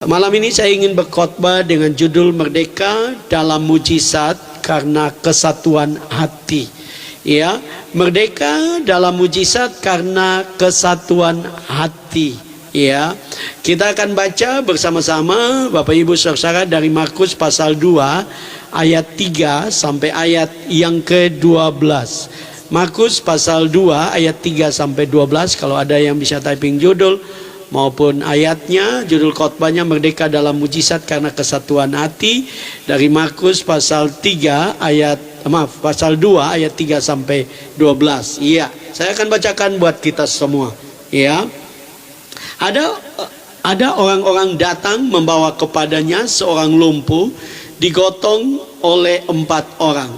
Malam ini saya ingin berkhotbah dengan judul Merdeka dalam Mujizat karena Kesatuan Hati. Ya, merdeka dalam mujizat karena kesatuan hati. Ya, kita akan baca bersama-sama Bapak Ibu Saudara dari Markus pasal 2 ayat 3 sampai ayat yang ke-12. Markus pasal 2 ayat 3 sampai 12. Kalau ada yang bisa typing judul maupun ayatnya, judul khotbahnya Merdeka dalam Mujizat karena Kesatuan Hati, dari Markus pasal 3 ayat pasal 2 ayat 3 sampai 12. Iya, saya akan bacakan buat kita semua. Ya. Ada orang-orang datang membawa kepadanya seorang lumpuh digotong oleh 4 orang.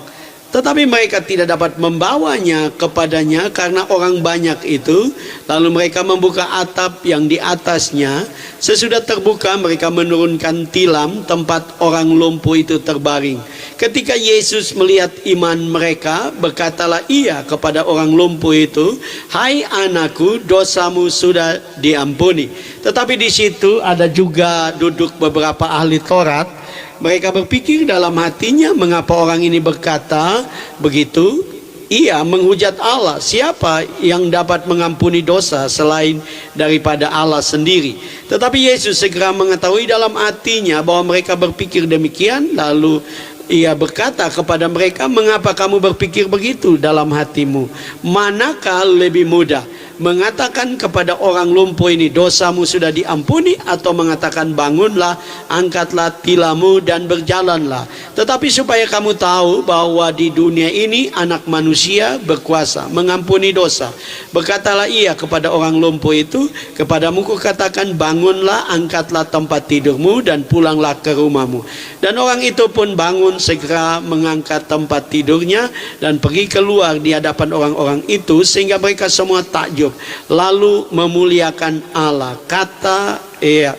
Tetapi mereka tidak dapat membawanya kepadanya karena orang banyak itu. Lalu mereka membuka atap yang di atasnya. Sesudah terbuka, mereka menurunkan tilam tempat orang lumpuh itu terbaring. Ketika Yesus melihat iman mereka, berkatalah ia kepada orang lumpuh itu, "Hai anakku, dosamu sudah diampuni." Tetapi di situ ada juga duduk beberapa ahli Taurat. Mereka berpikir dalam hatinya, mengapa orang ini berkata begitu? Ia menghujat Allah. Siapa yang dapat mengampuni dosa selain daripada Allah sendiri? Tetapi Yesus segera mengetahui dalam hatinya bahwa mereka berpikir demikian. Lalu ia berkata kepada mereka, "Mengapa kamu berpikir begitu dalam hatimu? Manakah lebih mudah, mengatakan kepada orang lumpuh ini, dosamu sudah diampuni, atau mengatakan, bangunlah, angkatlah tilammu dan berjalanlah? Tetapi supaya kamu tahu bahwa di dunia ini anak manusia berkuasa mengampuni dosa." Berkatalah ia kepada orang lumpuh itu, "Kepadamu kukatakan, bangunlah, angkatlah tempat tidurmu dan pulanglah ke rumahmu." Dan orang itu pun bangun, segera mengangkat tempat tidurnya dan pergi keluar di hadapan orang-orang itu, sehingga mereka semua takjub lalu memuliakan Allah.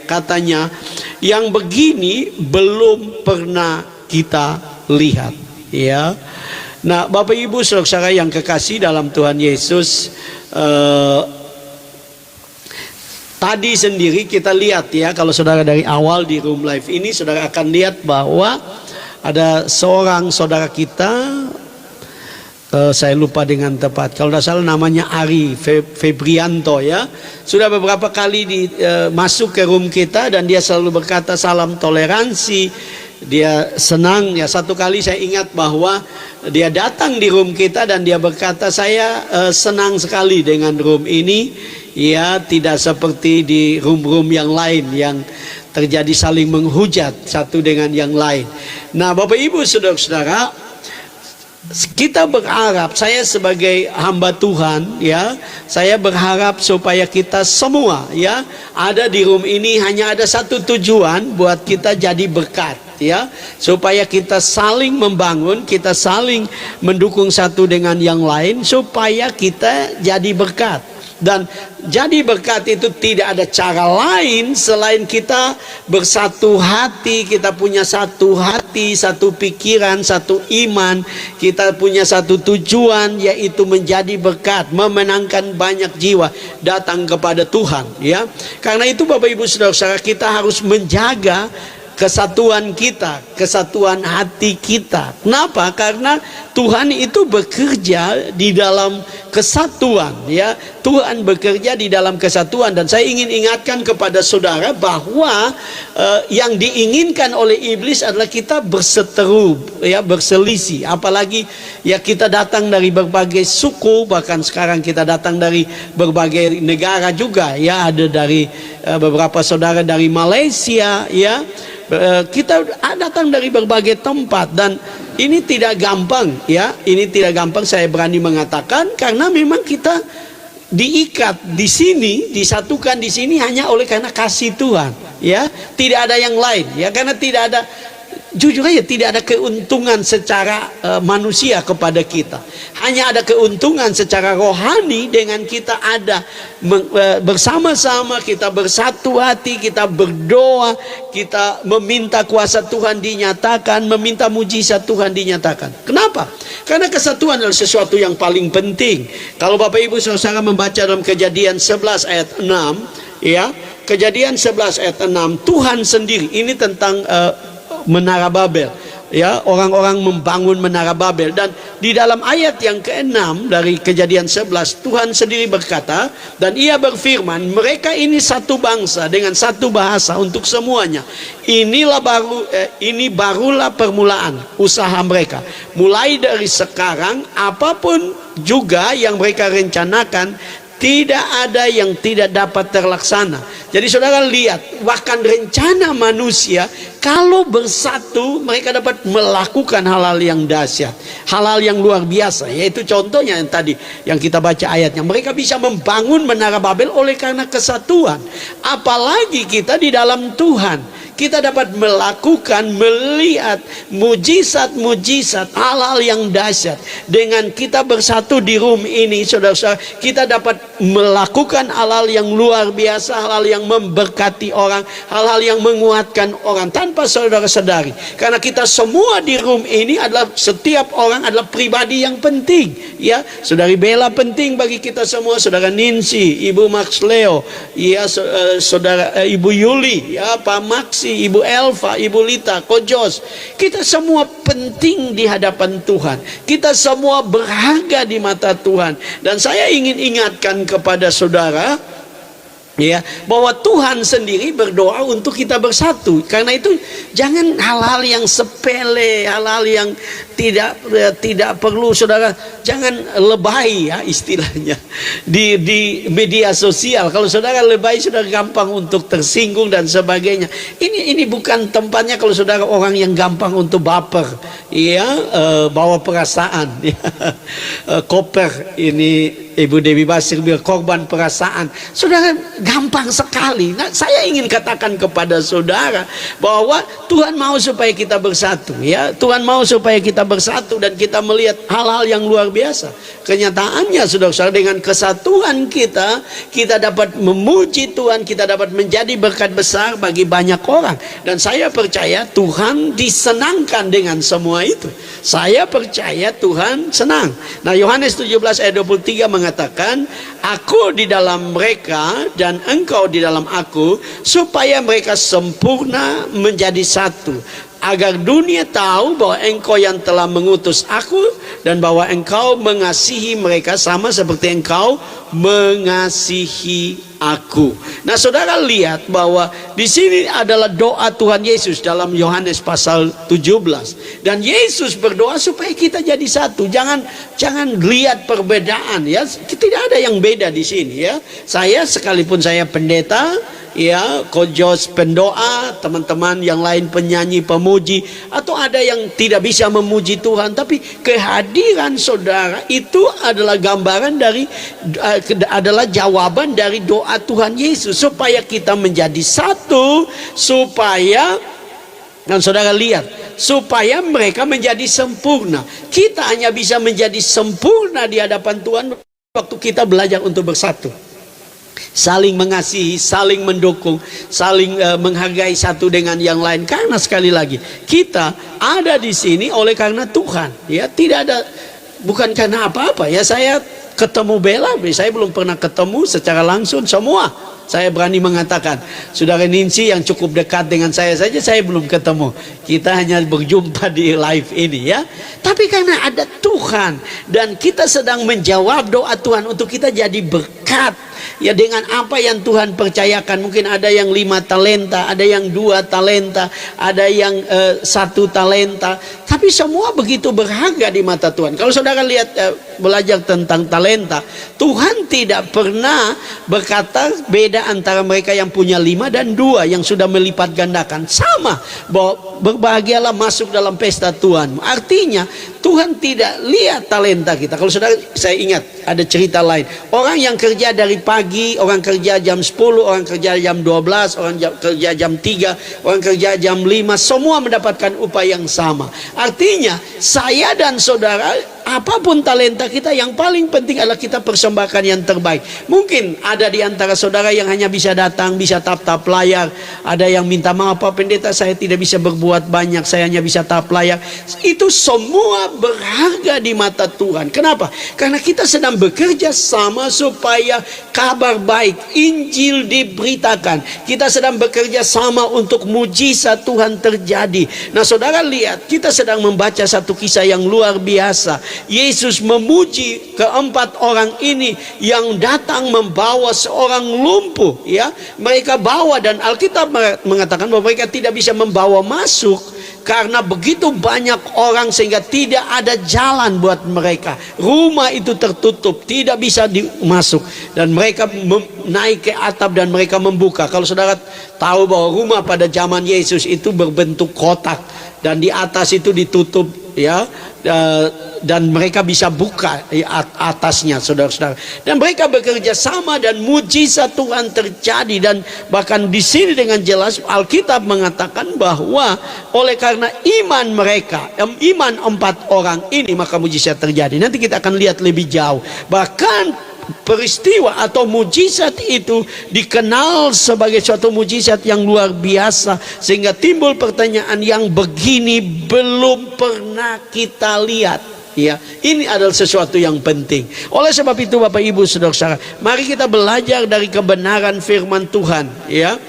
Katanya, "Yang begini belum pernah kita lihat." Ya. Nah, Bapak Ibu Saudara yang kekasih dalam Tuhan Yesus, tadi sendiri kita lihat ya, kalau saudara dari awal di Room Life ini, saudara akan lihat bahwa ada seorang saudara kita, saya lupa dengan tepat, kalau tidak salah namanya Ari Febrianto ya. Sudah beberapa kali masuk ke room kita dan dia selalu berkata salam toleransi. Dia senang ya. Satu kali saya ingat bahwa dia datang di room kita dan dia berkata, "Saya senang sekali dengan room ini. Ya, tidak seperti di room-room yang lain yang terjadi saling menghujat satu dengan yang lain." Nah, Bapak Ibu Saudara-saudara, kita berharap, saya sebagai hamba Tuhan ya, saya berharap supaya kita semua ya ada di room ini hanya ada satu tujuan, buat kita jadi berkat ya, supaya kita saling membangun, kita saling mendukung satu dengan yang lain supaya kita jadi berkat. Dan jadi berkat itu tidak ada cara lain selain kita bersatu hati, kita punya satu hati, satu pikiran, satu iman, kita punya satu tujuan, yaitu menjadi berkat, memenangkan banyak jiwa datang kepada Tuhan ya. Karena itu Bapak Ibu Saudara-saudara, kita harus menjaga kesatuan kita, kesatuan hati kita. Kenapa? Karena Tuhan itu bekerja di dalam kesatuan ya. Tuhan bekerja di dalam kesatuan, dan saya ingin ingatkan kepada saudara bahwa yang diinginkan oleh iblis adalah kita berseteru ya, berselisih. Apalagi ya, kita datang dari berbagai suku, bahkan sekarang kita datang dari berbagai negara juga ya. Ada dari beberapa saudara dari Malaysia ya. Kita datang dari berbagai tempat, dan ini tidak gampang ya. Ini tidak gampang, saya berani mengatakan, karena memang kita diikat di sini, disatukan di sini hanya oleh karena kasih Tuhan ya. Tidak ada yang lain ya, karena tidak ada, jujur aja, tidak ada keuntungan secara manusia kepada kita. Hanya ada keuntungan secara rohani dengan kita ada bersama-sama, kita bersatu hati, kita berdoa, kita meminta kuasa Tuhan dinyatakan, meminta mujizat Tuhan dinyatakan. Kenapa? Karena kesatuan adalah sesuatu yang paling penting. Kalau Bapak Ibu Saudara membaca dalam Kejadian 11 ayat 6 ya, Kejadian 11 ayat 6, Tuhan sendiri, ini tentang Menara Babel. Ya, orang-orang membangun Menara Babel, dan di dalam ayat yang ke-6 dari Kejadian 11, Tuhan sendiri berkata, dan ia berfirman, mereka ini satu bangsa dengan satu bahasa untuk semuanya. Ini barulah permulaan usaha mereka. Mulai dari sekarang, apapun juga yang mereka rencanakan, tidak ada yang tidak dapat terlaksana. Jadi saudara lihat, bahkan rencana manusia kalau bersatu mereka dapat melakukan hal-hal yang dahsyat, hal-hal yang luar biasa. Yaitu contohnya yang tadi yang kita baca ayatnya, mereka bisa membangun Menara Babel oleh karena kesatuan. Apalagi kita di dalam Tuhan, kita dapat melakukan, melihat mujizat-mujizat, hal-hal yang dahsyat. Dengan kita bersatu di room ini, saudara-saudara, kita dapat melakukan hal-hal yang luar biasa, hal-hal yang memberkati orang, hal-hal yang menguatkan orang tanpa saudara sadari. Karena kita semua di room ini adalah, setiap orang adalah pribadi yang penting. Ya, saudari Bella penting bagi kita semua, saudara Ninsi, Ibu Max Leo, ya, saudara Ibu Yuli, ya, Pak Maxi, Ibu Elva, Ibu Lita, Kojos. Kita semua penting di hadapan Tuhan. Kita semua berharga di mata Tuhan. Dan saya ingin ingatkan kepada saudara, ya, bahwa Tuhan sendiri berdoa untuk kita bersatu. Karena itu jangan hal-hal yang sepele, hal-hal yang tidak perlu, saudara, jangan lebay, ya, istilahnya di media sosial. Kalau saudara lebay, saudara gampang untuk tersinggung dan sebagainya. Ini bukan tempatnya kalau saudara orang yang gampang untuk baper, ya, bawa perasaan, ya. Koper ini Ibu Dewi Basir bilang korban perasaan. Saudara, gampang sekali. Nah, saya ingin katakan kepada saudara bahwa Tuhan mau supaya kita bersatu, ya. Tuhan mau supaya kita bersatu dan kita melihat hal-hal yang luar biasa. Kenyataannya, saudara-saudara, dengan kesatuan kita dapat memuji Tuhan, kita dapat menjadi berkat besar bagi banyak orang. Dan saya percaya Tuhan disenangkan dengan semua itu. Saya percaya Tuhan senang. Nah, Yohanes 17 ayat 23 mengatakan, aku di dalam mereka dan engkau di dalam aku, supaya mereka sempurna menjadi satu, agar dunia tahu bahwa engkau yang telah mengutus aku, dan bahwa engkau mengasihi mereka sama seperti engkau mengasihi aku. Nah, saudara lihat bahwa di sini adalah doa Tuhan Yesus dalam Yohanes pasal 17. Dan Yesus berdoa supaya kita jadi satu. Jangan lihat perbedaan, ya. Tidak ada yang beda di sini, ya. Saya sekalipun saya pendeta, ya, Kojos pendoa, teman-teman yang lain penyanyi, pemuji, atau ada yang tidak bisa memuji Tuhan, tapi kehadiran saudara itu adalah gambaran dari adalah jawaban dari doa Tuhan Yesus supaya kita menjadi satu, supaya, dan saudara lihat, supaya mereka menjadi sempurna. Kita hanya bisa menjadi sempurna di hadapan Tuhan waktu kita belajar untuk bersatu, saling mengasihi, saling mendukung, saling menghargai satu dengan yang lain. Karena sekali lagi, kita ada di sini oleh karena Tuhan, ya. Tidak ada, bukan karena apa-apa, ya. Saya ketemu Bella, saya belum pernah ketemu secara langsung semua. Saya berani mengatakan, saudara Ninsi yang cukup dekat dengan saya saja, saya belum ketemu. Kita hanya berjumpa di live ini, ya. Tapi karena ada Tuhan, dan kita sedang menjawab doa Tuhan untuk kita jadi berkat, ya, dengan apa yang Tuhan percayakan. Mungkin ada yang 5 talenta, ada yang 2 talenta, ada yang 1 talenta. Tapi semua begitu berharga di mata Tuhan. Kalau saudara lihat, belajar tentang talenta, Tuhan tidak pernah berkata beda antara mereka yang punya 5 dan 2 yang sudah melipat gandakan. Sama, bahwa berbahagialah masuk dalam pesta Tuhan. Artinya Tuhan tidak lihat talenta kita. Kalau saudara, saya ingat ada cerita lain. Orang yang kerja dari pagi, orang kerja jam 10, orang kerja jam 12, orang kerja jam 3, orang kerja jam 5, semua mendapatkan upah yang sama. Artinya saya dan saudara apapun talenta kita, yang paling penting adalah kita persembahkan yang terbaik. Mungkin ada di antara saudara yang hanya bisa datang, bisa tap-tap layar. Ada yang minta maaf, Pak Pendeta, saya tidak bisa berbuat banyak, saya hanya bisa tap layar. Itu semua berharga di mata Tuhan. Kenapa? Karena kita sedang bekerja sama supaya kabar baik, Injil diberitakan. Kita sedang bekerja sama untuk mujizat Tuhan terjadi. Nah, saudara lihat, kita sedang membaca satu kisah yang luar biasa. Yesus memuji keempat orang ini yang datang membawa seorang lumpuh, ya. Mereka bawa, dan Alkitab mengatakan bahwa mereka tidak bisa membawa masuk karena begitu banyak orang sehingga tidak ada jalan buat mereka. Rumah itu tertutup, tidak bisa dimasuk, dan mereka naik ke atap dan mereka membuka. Kalau saudara tahu bahwa rumah pada zaman Yesus itu berbentuk kotak dan di atas itu ditutup, ya, dan mereka bisa buka atasnya, saudara-saudara. Dan mereka bekerja sama dan mujizat Tuhan terjadi. Dan bahkan di sini dengan jelas Alkitab mengatakan bahwa oleh karena iman mereka, iman empat orang ini, maka mujizat terjadi. Nanti kita akan lihat lebih jauh. Bahkan peristiwa atau mujizat itu dikenal sebagai suatu mujizat yang luar biasa, sehingga timbul pertanyaan, yang begini belum pernah kita lihat. Ya, ini adalah sesuatu yang penting. Oleh sebab itu, Bapak Ibu Saudara, mari kita belajar dari kebenaran firman Tuhan, ya.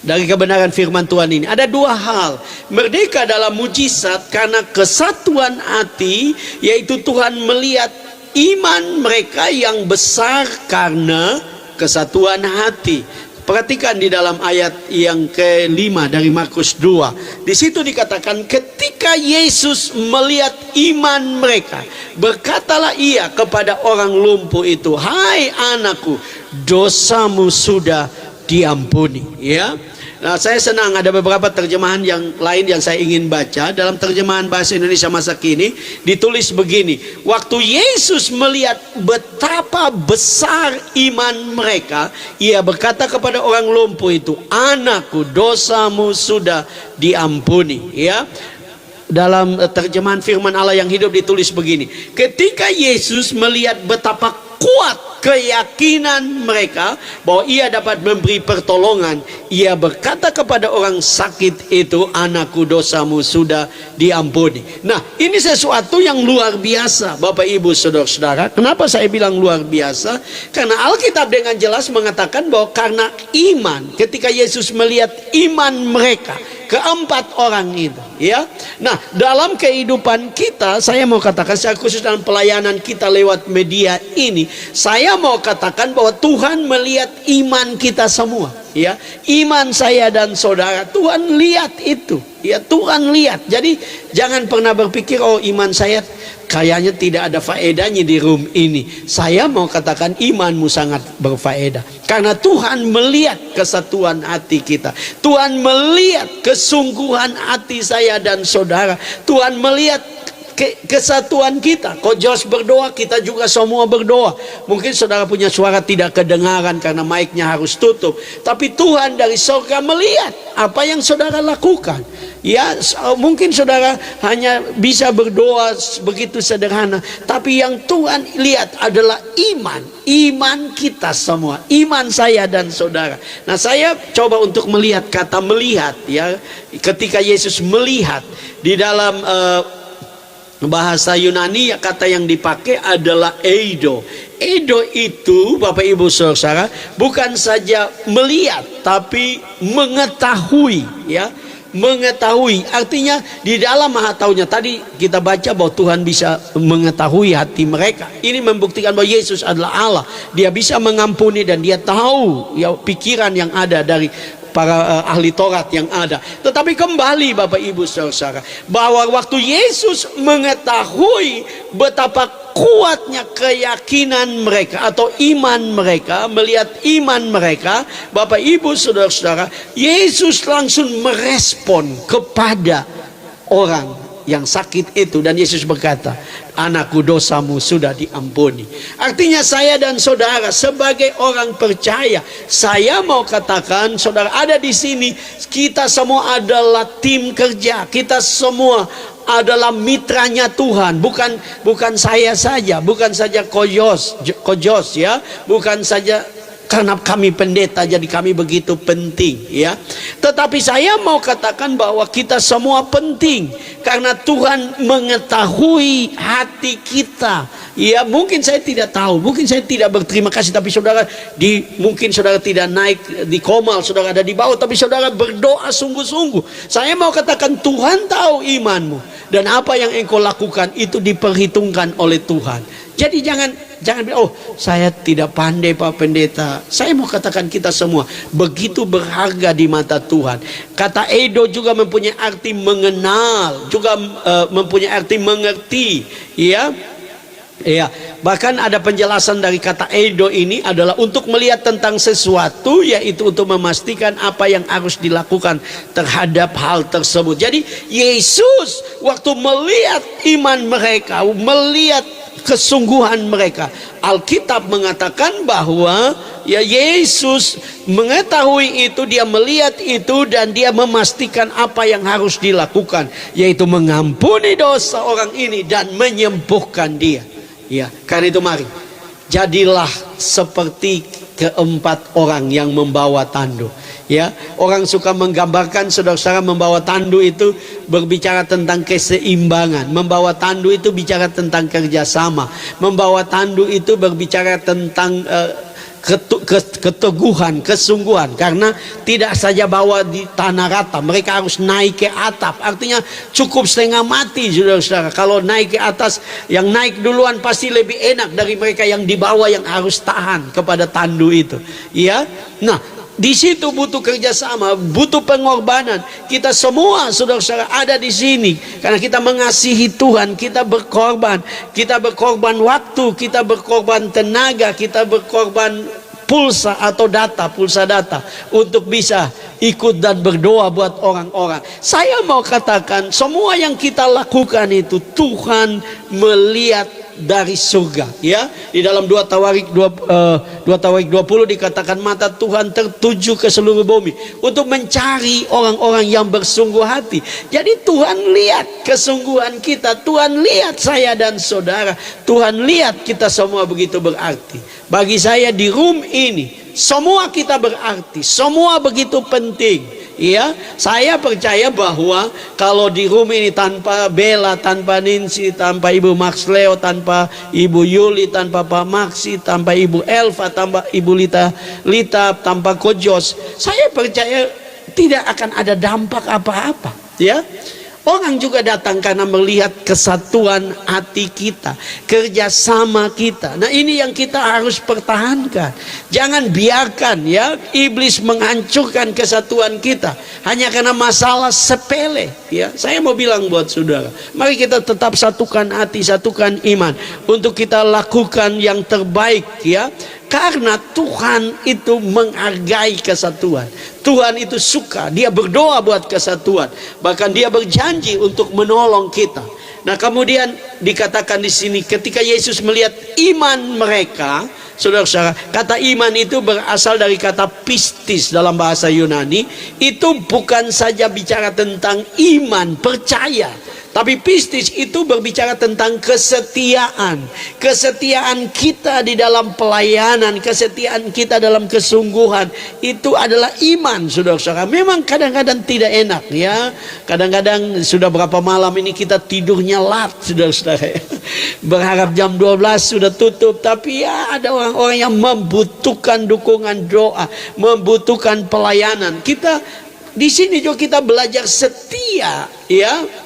Dari kebenaran firman Tuhan ini ada dua hal. Merdeka dalam mujizat karena kesatuan hati, yaitu Tuhan melihat iman mereka yang besar karena kesatuan hati. Perhatikan di dalam ayat yang ke-5 dari Markus 2. Di situ dikatakan, ketika Yesus melihat iman mereka, berkatalah ia kepada orang lumpuh itu, "Hai anakku, dosamu sudah diampuni." Ya. Nah, saya senang ada beberapa terjemahan yang lain yang saya ingin baca. Dalam terjemahan bahasa Indonesia masa kini ditulis begini, waktu Yesus melihat betapa besar iman mereka, ia berkata kepada orang lumpuh itu, "Anakku, dosamu sudah diampuni." Ya. Dalam terjemahan firman Allah yang hidup ditulis begini, ketika Yesus melihat betapa kuat keyakinan mereka bahwa ia dapat memberi pertolongan, ia berkata kepada orang sakit itu, "Anakku, dosamu sudah diampuni." Nah, ini sesuatu yang luar biasa, Bapak Ibu Saudara-saudara. Kenapa saya bilang luar biasa? Karena Alkitab dengan jelas mengatakan bahwa karena iman, ketika Yesus melihat iman mereka, keempat orang itu, ya. Nah, dalam kehidupan kita, saya mau katakan secara khusus dalam pelayanan kita lewat media ini, saya mau katakan bahwa Tuhan melihat iman kita semua, ya. Iman saya dan saudara, Tuhan lihat itu, ya. Tuhan lihat. Jadi jangan pernah berpikir, oh, iman saya kayaknya tidak ada faedahnya di room ini. Saya mau katakan imanmu sangat berfaedah, karena Tuhan melihat kesatuan hati kita. Tuhan melihat kesungguhan hati saya dan saudara. Tuhan melihat kesatuan kita. Kok Jos berdoa, kita juga semua berdoa. Mungkin saudara punya suara tidak kedengaran karena mic-nya harus tutup, tapi Tuhan dari surga melihat apa yang saudara lakukan. Ya, mungkin saudara hanya bisa berdoa begitu sederhana, tapi yang Tuhan lihat adalah iman kita semua, iman saya dan saudara. Nah, saya coba untuk melihat kata melihat, ya. Ketika Yesus melihat, di dalam bahasa Yunani, kata yang dipakai adalah eido. Eido itu, Bapak Ibu Saudara, bukan saja melihat tapi mengetahui, ya. Mengetahui artinya di dalam maha taunya. Tadi kita baca bahwa Tuhan bisa mengetahui hati mereka. Ini membuktikan bahwa Yesus adalah Allah. Dia bisa mengampuni dan dia tahu, ya, pikiran yang ada dari para ahli Taurat yang ada. Tetapi kembali Bapak Ibu Saudara, bahwa waktu Yesus mengetahui betapa kuatnya keyakinan mereka atau iman mereka, melihat iman mereka, Bapak Ibu Saudara-saudara, Yesus langsung merespon kepada orang yang sakit itu, dan Yesus berkata, "Anakku, dosamu sudah diampuni." Artinya saya dan saudara sebagai orang percaya, saya mau katakan, saudara ada di sini, kita semua adalah tim kerja, kita semua adalah mitranya Tuhan, bukan saya saja, bukan saja kojos ya, bukan saja karena kami pendeta jadi kami begitu penting ya. Tetapi saya mau katakan bahwa kita semua penting karena Tuhan mengetahui hati kita. Ya, mungkin saya tidak tahu, mungkin saya tidak berterima kasih, tapi saudara mungkin saudara tidak naik di komal, saudara ada di bawah, tapi saudara berdoa sungguh-sungguh. Saya mau katakan Tuhan tahu imanmu dan apa yang engkau lakukan itu diperhitungkan oleh Tuhan. Jadi jangan bilang, oh saya tidak pandai Pak Pendeta. Saya mau katakan kita semua begitu berharga di mata Tuhan. Kata Edo juga mempunyai arti mengenal, juga mempunyai arti mengerti. Ya, ya. Bahkan ada penjelasan dari kata Edo ini adalah untuk melihat tentang sesuatu, yaitu untuk memastikan apa yang harus dilakukan terhadap hal tersebut. Jadi Yesus waktu melihat iman mereka, melihat kesungguhan mereka, Alkitab mengatakan bahwa ya Yesus mengetahui itu, dia melihat itu dan dia memastikan apa yang harus dilakukan, yaitu mengampuni dosa orang ini dan menyembuhkan dia. Ya, karena itu mari jadilah seperti keempat orang yang membawa tandu. Ya, orang suka menggambarkan saudara-saudara membawa tandu itu berbicara tentang keseimbangan. Membawa tandu itu bicara tentang kerjasama. Membawa tandu itu berbicara tentang keteguhan, kesungguhan. Karena tidak saja bawa di tanah rata, mereka harus naik ke atap. Artinya cukup setengah mati saudara-saudara. Kalau naik ke atas, yang naik duluan pasti lebih enak dari mereka yang di bawah yang harus tahan kepada tandu itu. Ya, nah di situ butuh kerjasama, butuh pengorbanan. Kita semua saudara-saudara ada di sini karena kita mengasihi Tuhan. Kita berkorban waktu, kita berkorban tenaga, kita berkorban pulsa data untuk bisa ikut dan berdoa buat orang-orang. Saya mau katakan semua yang kita lakukan itu Tuhan melihat dari surga. Ya, di dalam 2 Tawarik 20 dikatakan mata Tuhan tertuju ke seluruh bumi untuk mencari orang-orang yang bersungguh hati. Jadi Tuhan lihat kesungguhan kita, Tuhan lihat saya dan saudara, Tuhan lihat kita semua begitu berarti. Bagi saya di room ini semua kita berarti, semua begitu penting. Ya, saya percaya bahwa kalau di room ini tanpa Bella, tanpa Ninsi, tanpa Ibu Max Leo, tanpa Ibu Yuli, tanpa Pak Maxi, tanpa Ibu Elva, tanpa Ibu Lita, tanpa Kojos, saya percaya tidak akan ada dampak apa-apa. Ya, orang juga datang karena melihat kesatuan hati kita, kerjasama kita. Nah, ini yang kita harus pertahankan. Jangan biarkan ya iblis menghancurkan kesatuan kita hanya karena masalah sepele. Ya, saya mau bilang buat saudara, mari kita tetap satukan hati, satukan iman untuk kita lakukan yang terbaik ya. Karena Tuhan itu menghargai kesatuan. Tuhan itu suka, dia berdoa buat kesatuan. Bahkan dia berjanji untuk menolong kita. Nah, kemudian dikatakan di sini ketika Yesus melihat iman mereka, saudara-saudara, kata iman itu berasal dari kata pistis dalam bahasa Yunani. Itu bukan saja bicara tentang iman, percaya. Tapi pistis itu berbicara tentang kesetiaan. Kesetiaan kita di dalam pelayanan, kesetiaan kita dalam kesungguhan. Itu adalah iman, saudara-saudara. Memang kadang-kadang tidak enak ya. Kadang-kadang sudah berapa malam ini kita tidurnya lat, saudara-saudara. Berharap jam 12 sudah tutup. Tapi ya ada orang-orang yang membutuhkan dukungan doa, membutuhkan pelayanan. Kita di sini juga kita belajar setia ya.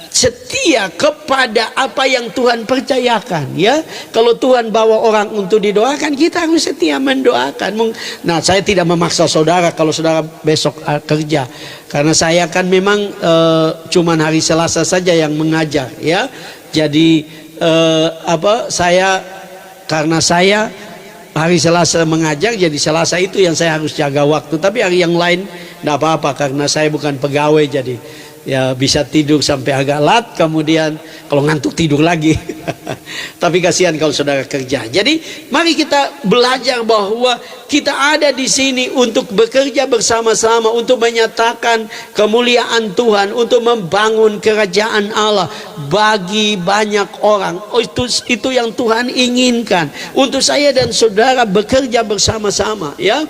Setia kepada apa yang Tuhan percayakan ya. Kalau Tuhan bawa orang untuk didoakan, kita harus setia mendoakan. Nah, saya tidak memaksa saudara kalau saudara besok kerja, karena saya kan memang cuman hari Selasa saja yang mengajar ya. Jadi karena saya hari Selasa mengajar, jadi Selasa itu yang saya harus jaga waktu. Tapi hari yang lain tidak apa-apa karena saya bukan pegawai, jadi Ya bisa tidur sampai agak lat, kemudian kalau ngantuk tidur lagi. Tapi kasihan kalau saudara kerja. Jadi mari kita belajar bahwa kita ada di sini untuk bekerja bersama-sama, untuk menyatakan kemuliaan Tuhan, untuk membangun kerajaan Allah bagi banyak orang. Oh, itu yang Tuhan inginkan. Untuk saya dan saudara bekerja bersama-sama, ya.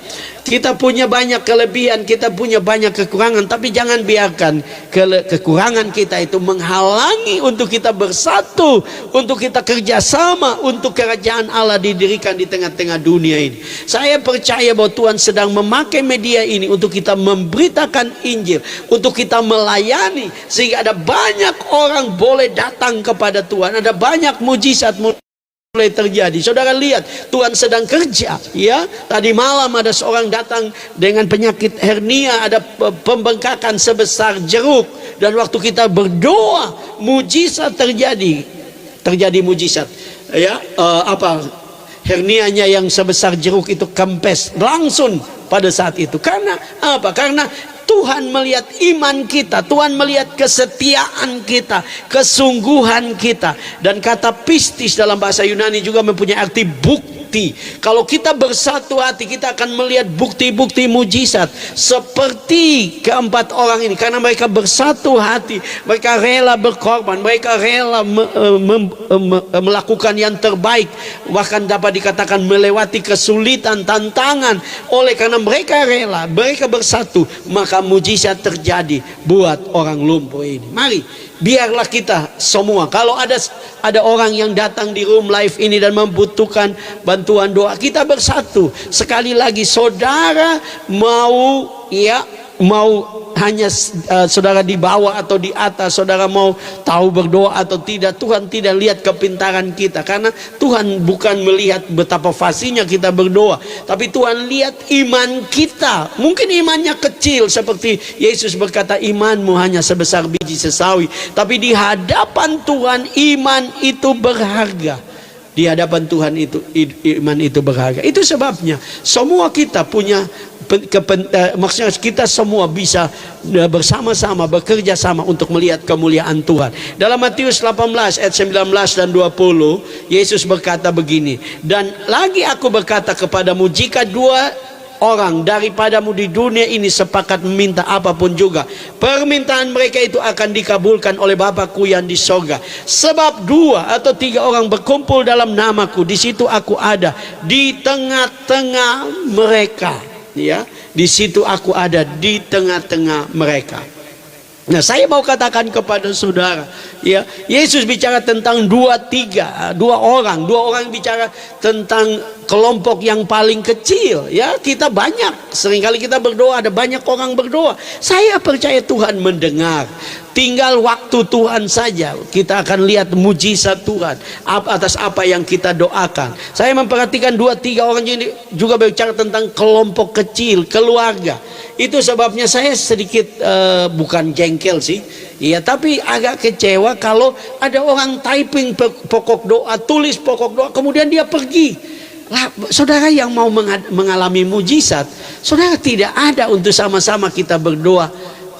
Kita punya banyak kelebihan, kita punya banyak kekurangan, tapi jangan biarkan kekurangan kita itu menghalangi untuk kita bersatu, untuk kita kerjasama, untuk kerajaan Allah didirikan di tengah-tengah dunia ini. Saya percaya bahwa Tuhan sedang memakai media ini untuk kita memberitakan Injil, untuk kita melayani, sehingga ada banyak orang boleh datang kepada Tuhan, ada banyak mujizat mulai terjadi. Saudara lihat, Tuhan sedang kerja, ya. Tadi malam ada seorang datang dengan penyakit hernia, ada pembengkakan sebesar jeruk, dan waktu kita berdoa, mujizat terjadi mujizat, ya. Hernianya yang sebesar jeruk itu kempes langsung pada saat itu. Karena apa? Karena Tuhan melihat iman kita, Tuhan melihat kesetiaan kita, kesungguhan kita. Dan kata pistis dalam bahasa Yunani juga mempunyai arti bukti. Kalau kita bersatu hati, kita akan melihat bukti-bukti mujizat seperti keempat orang ini. Karena mereka bersatu hati, mereka rela berkorban, mereka rela melakukan yang terbaik, bahkan dapat dikatakan melewati kesulitan, tantangan. Oleh karena mereka rela, mereka bersatu, maka mujizat terjadi buat orang lumpuh ini. Mari, biarlah kita semua, kalau ada orang yang datang di Room Life ini dan membutuhkan bantuan doa, kita bersatu. Sekali lagi, saudara mau hanya saudara di bawah atau di atas, saudara mau tahu berdoa atau tidak, Tuhan tidak lihat kepintaran kita, karena Tuhan bukan melihat betapa fasihnya kita berdoa, tapi Tuhan lihat iman kita. Mungkin imannya kecil, seperti Yesus berkata, imanmu hanya sebesar biji sesawi, tapi di hadapan Tuhan iman itu berharga. Di hadapan Tuhan iman itu berharga. Itu sebabnya semua kita punya maksudnya kita semua bisa bersama-sama bekerja sama untuk melihat kemuliaan Tuhan. Dalam Matius 18 ayat 19 dan 20, Yesus berkata begini, dan lagi aku berkata kepadamu, jika dua orang daripadamu di dunia ini sepakat meminta apapun juga, permintaan mereka itu akan dikabulkan oleh Bapa-Ku yang di sorga. Sebab 2 atau 3 orang berkumpul dalam namaku, di situ aku ada di tengah-tengah mereka. Ya, di situ aku ada di tengah-tengah mereka. Nah, saya mau katakan kepada saudara, ya, Yesus bicara tentang 2 orang bicara tentang kelompok yang paling kecil. Ya, kita banyak, seringkali kita berdoa, ada banyak orang berdoa. Saya percaya Tuhan mendengar. Tinggal waktu Tuhan saja, kita akan lihat mujizat Tuhan atas apa yang kita doakan. Saya memperhatikan 2-3 orang ini juga berbicara tentang kelompok kecil, keluarga. Itu sebabnya saya sedikit bukan jengkel sih, ya, tapi agak kecewa kalau ada orang typing pokok doa, tulis pokok doa, kemudian dia pergi. Lah, saudara yang mau mengalami mujizat, saudara tidak ada untuk sama-sama kita berdoa.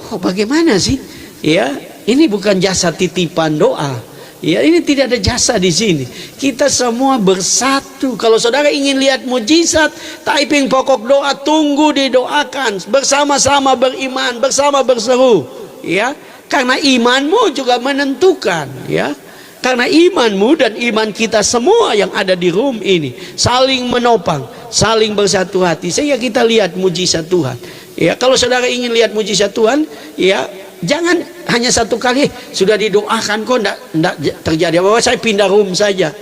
Oh, bagaimana sih? Ya, ini bukan jasa titipan doa. Ya, ini tidak ada jasa di sini. Kita semua bersatu. Kalau saudara ingin lihat mujizat, typing pokok doa, tunggu didoakan, bersama-sama beriman, bersama berseru. Ya, karena imanmu juga menentukan. Ya, karena imanmu dan iman kita semua yang ada di room ini saling menopang, saling bersatu hati, sehingga kita lihat mujizat Tuhan. Ya, kalau saudara ingin lihat mujizat Tuhan, ya, jangan hanya satu kali sudah didoakan kok enggak terjadi apa-apa, saya pindah room saja.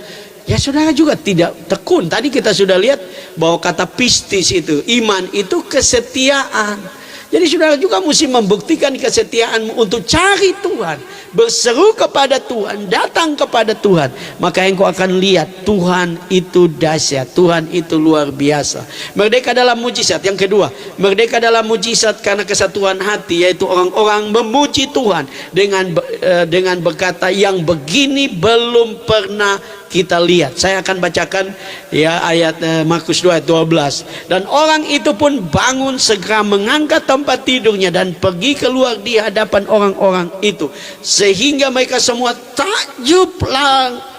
Ya, saudara juga tidak tekun. Tadi kita sudah lihat bahwa kata pistis itu, iman itu kesetiaan. Jadi saudara juga mesti membuktikan kesetiaanmu untuk cari Tuhan, berseru kepada Tuhan, datang kepada Tuhan. Maka engkau akan lihat Tuhan itu dahsyat, Tuhan itu luar biasa. Merdeka dalam mujizat. Yang kedua, merdeka dalam mujizat karena kesatuan hati, yaitu orang-orang memuji Tuhan dengan dengan berkata yang begini belum pernah kita lihat. Saya akan bacakan ya ayat Markus 2 ayat 12. Dan orang itu pun bangun segera mengangkat tempat tidurnya dan pergi keluar di hadapan orang-orang itu, sehingga mereka semua takjub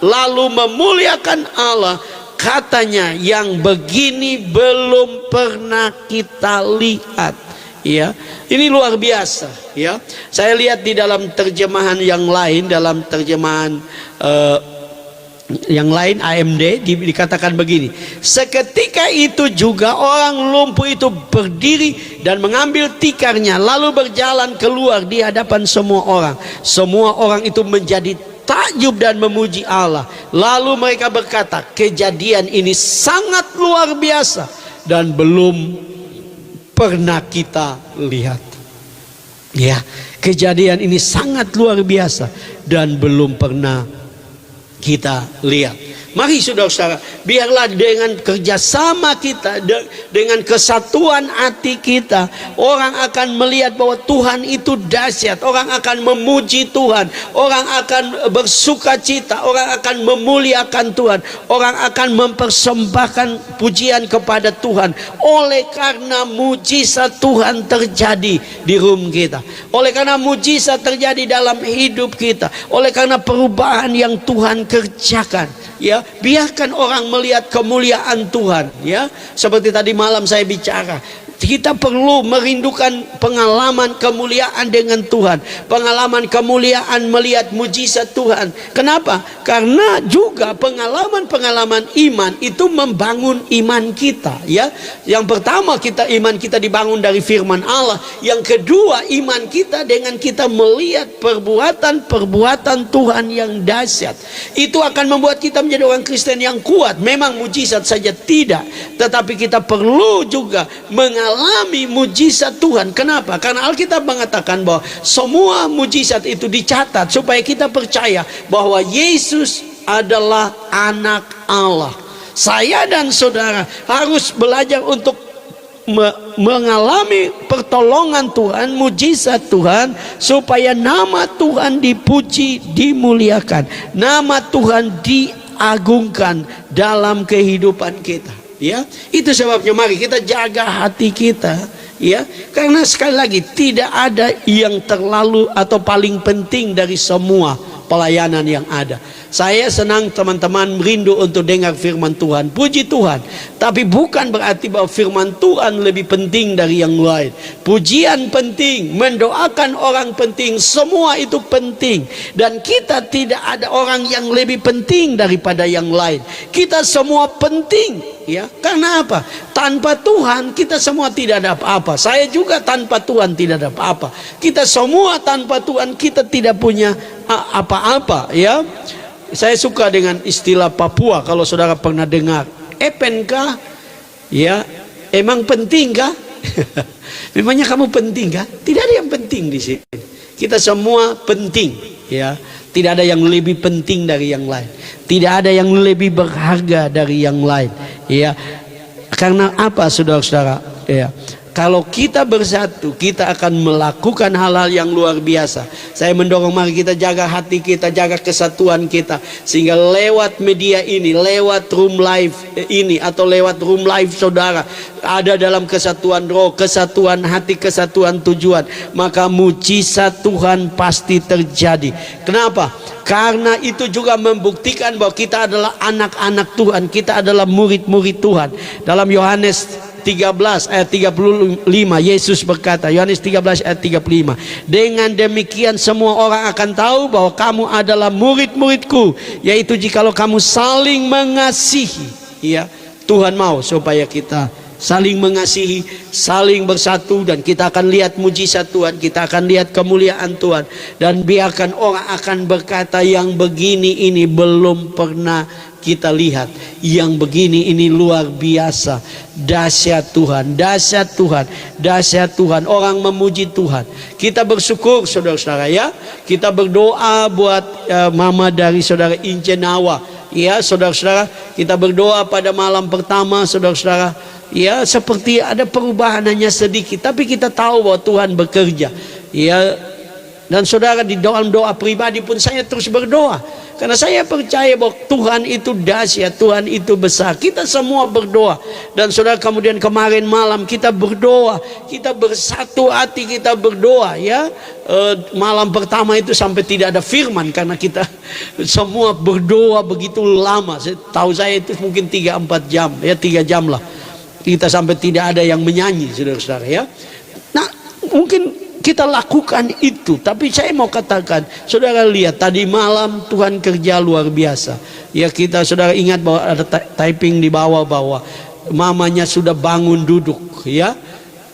lalu memuliakan Allah. Katanya yang begini belum pernah kita lihat. Ya, ini luar biasa. Ya, saya lihat di dalam terjemahan yang lain, dalam terjemahan yang lain AMD dikatakan begini: seketika itu juga orang lumpuh itu berdiri dan mengambil tikarnya lalu berjalan keluar di hadapan semua orang. Semua orang itu menjadi takjub dan memuji Allah. Lalu mereka berkata, kejadian ini sangat luar biasa dan belum pernah kita lihat. Ya, kejadian ini sangat luar biasa dan belum pernah kita lihat. Mari saudara-saudara, biarlah dengan kerjasama kita, dengan kesatuan hati kita, orang akan melihat bahwa Tuhan itu dahsyat. Orang akan memuji Tuhan, orang akan bersuka cita, orang akan memuliakan Tuhan, orang akan mempersembahkan pujian kepada Tuhan. Oleh karena mujizat Tuhan terjadi di room kita, oleh karena mujizat terjadi dalam hidup kita, oleh karena perubahan yang Tuhan kerjakan. Ya, biarkan orang melihat kemuliaan Tuhan. Ya, seperti tadi malam saya bicara, kita perlu merindukan pengalaman kemuliaan dengan Tuhan, pengalaman kemuliaan melihat mujizat Tuhan. Kenapa? Karena juga pengalaman-pengalaman iman itu membangun iman kita. Ya, yang pertama iman kita dibangun dari firman Allah. Yang kedua, iman kita dengan kita melihat perbuatan-perbuatan Tuhan yang dahsyat. Itu akan membuat kita menjadi orang Kristen yang kuat. Memang mujizat saja tidak, tetapi kita perlu juga mengalami mujizat Tuhan. Kenapa? Karena Alkitab mengatakan bahwa semua mujizat itu dicatat supaya kita percaya bahwa Yesus adalah anak Allah. Saya dan saudara harus belajar untuk mengalami pertolongan Tuhan, mujizat Tuhan, supaya nama Tuhan dipuji, dimuliakan, nama Tuhan diagungkan dalam kehidupan kita. Ya, itu sebabnya mari kita jaga hati kita. Ya, karena sekali lagi tidak ada yang terlalu atau paling penting dari semua pelayanan yang ada. Saya senang teman-teman merindu untuk dengar firman Tuhan. Puji Tuhan. Tapi bukan berarti bahwa firman Tuhan lebih penting dari yang lain. Pujian penting, mendoakan orang penting, semua itu penting. Dan kita tidak ada orang yang lebih penting daripada yang lain. Kita semua penting. Ya, karena apa? Tanpa Tuhan kita semua tidak ada apa-apa. Saya juga tanpa Tuhan tidak ada apa-apa. Kita semua tanpa Tuhan kita tidak punya apa-apa. Ya, saya suka dengan istilah Papua. Kalau saudara pernah dengar, epenkah? Ya, emang penting kah? Memangnya kamu penting kah? Tidak ada yang penting di sini. Kita semua penting. Ya, tidak ada yang lebih penting dari yang lain. Tidak ada yang lebih berharga dari yang lain. Ya, karena apa, saudara-saudara? Ya, kalau kita bersatu, kita akan melakukan hal-hal yang luar biasa. Saya mendorong mari kita jaga hati kita, jaga kesatuan kita, sehingga lewat media ini, lewat room live ini, atau lewat room live saudara, ada dalam kesatuan roh, kesatuan hati, kesatuan tujuan, maka mujizat Tuhan pasti terjadi. Kenapa? Karena itu juga membuktikan bahwa kita adalah anak-anak Tuhan, kita adalah murid-murid Tuhan. Dalam Yohanes 13 ayat 35 Yesus berkata, Yohanes 13 ayat 35, dengan demikian semua orang akan tahu bahwa kamu adalah murid-muridku, yaitu jikalau kamu saling mengasihi. Ya, Tuhan mau supaya kita saling mengasihi, saling bersatu, dan kita akan lihat mujizat Tuhan, kita akan lihat kemuliaan Tuhan. Dan biarkan orang akan berkata, yang begini ini belum pernah kita lihat, yang begini ini luar biasa, dahsyat Tuhan, dahsyat Tuhan, dahsyat Tuhan. Orang memuji Tuhan. Kita bersyukur saudara-saudara, ya. Kita berdoa buat mama dari saudara Ince Nawa. Ya, saudara-saudara, kita berdoa pada malam pertama, saudara-saudara. Ya, seperti ada perubahan hanya sedikit, tapi kita tahu bahwa Tuhan bekerja. Ya, Dan saudara, di dalam doa pribadi pun saya terus berdoa, karena saya percaya bahwa Tuhan itu dahsyat, Tuhan itu besar. Kita semua berdoa. Dan saudara, kemudian kemarin malam kita berdoa, kita bersatu hati, kita berdoa ya. Malam pertama itu sampai tidak ada firman, karena kita semua berdoa begitu lama. Tahu saya itu mungkin 3-4 jam ya, 3 jam lah. Kita sampai tidak ada yang menyanyi, saudara-saudara ya. Nah, mungkin kita lakukan itu, tapi saya mau katakan, saudara lihat tadi malam Tuhan kerja luar biasa. Ya, kita saudara ingat bahwa ada typing di bawah-bawah, mamanya sudah bangun duduk, ya,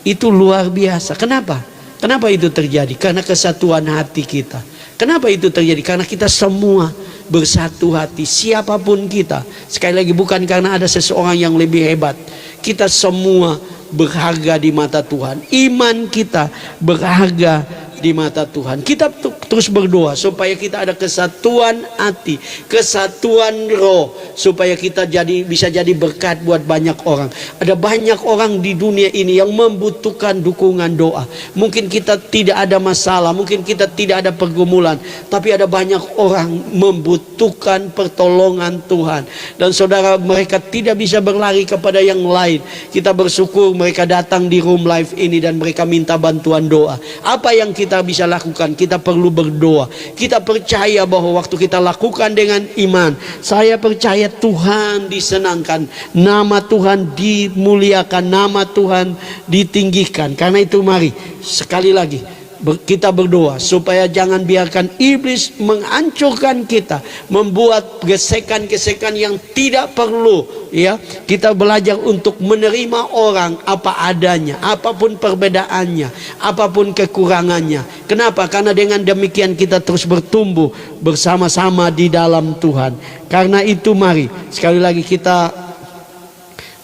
itu luar biasa. Kenapa? Kenapa itu terjadi? Karena kesatuan hati kita. Kenapa itu terjadi? Karena kita semua bersatu hati, siapapun kita. Sekali lagi, bukan karena ada seseorang yang lebih hebat. Kita semua berharga di mata Tuhan. Iman kita berharga di mata Tuhan. Kita terus berdoa supaya kita ada kesatuan hati, kesatuan roh, supaya kita bisa jadi berkat buat banyak orang. Ada banyak orang di dunia ini yang membutuhkan dukungan doa. Mungkin kita tidak ada masalah, mungkin kita tidak ada pergumulan, tapi ada banyak orang membutuhkan pertolongan Tuhan. Dan saudara, mereka tidak bisa berlari kepada yang lain. Kita bersyukur mereka datang di Room Life ini dan mereka minta bantuan doa. Apa yang kita bisa lakukan? Kita perlu berdoa. Kita percaya bahwa waktu kita lakukan dengan iman, saya percaya Tuhan disenangkan, nama Tuhan dimuliakan, nama Tuhan ditinggikan. Karena itu mari sekali lagi kita berdoa supaya jangan biarkan iblis menghancurkan kita, membuat gesekan-gesekan yang tidak perlu ya. Kita belajar untuk menerima orang apa adanya, apapun perbedaannya, apapun kekurangannya. Kenapa? Karena dengan demikian kita terus bertumbuh bersama-sama di dalam Tuhan. Karena itu mari sekali lagi kita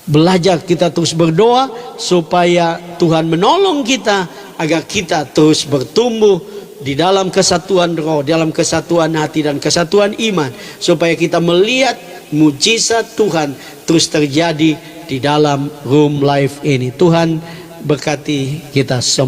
belajar, kita terus berdoa supaya Tuhan menolong kita agar kita terus bertumbuh di dalam kesatuan roh, dalam kesatuan hati dan kesatuan iman, supaya kita melihat mujizat Tuhan terus terjadi di dalam Room Life ini. Tuhan berkati kita semua.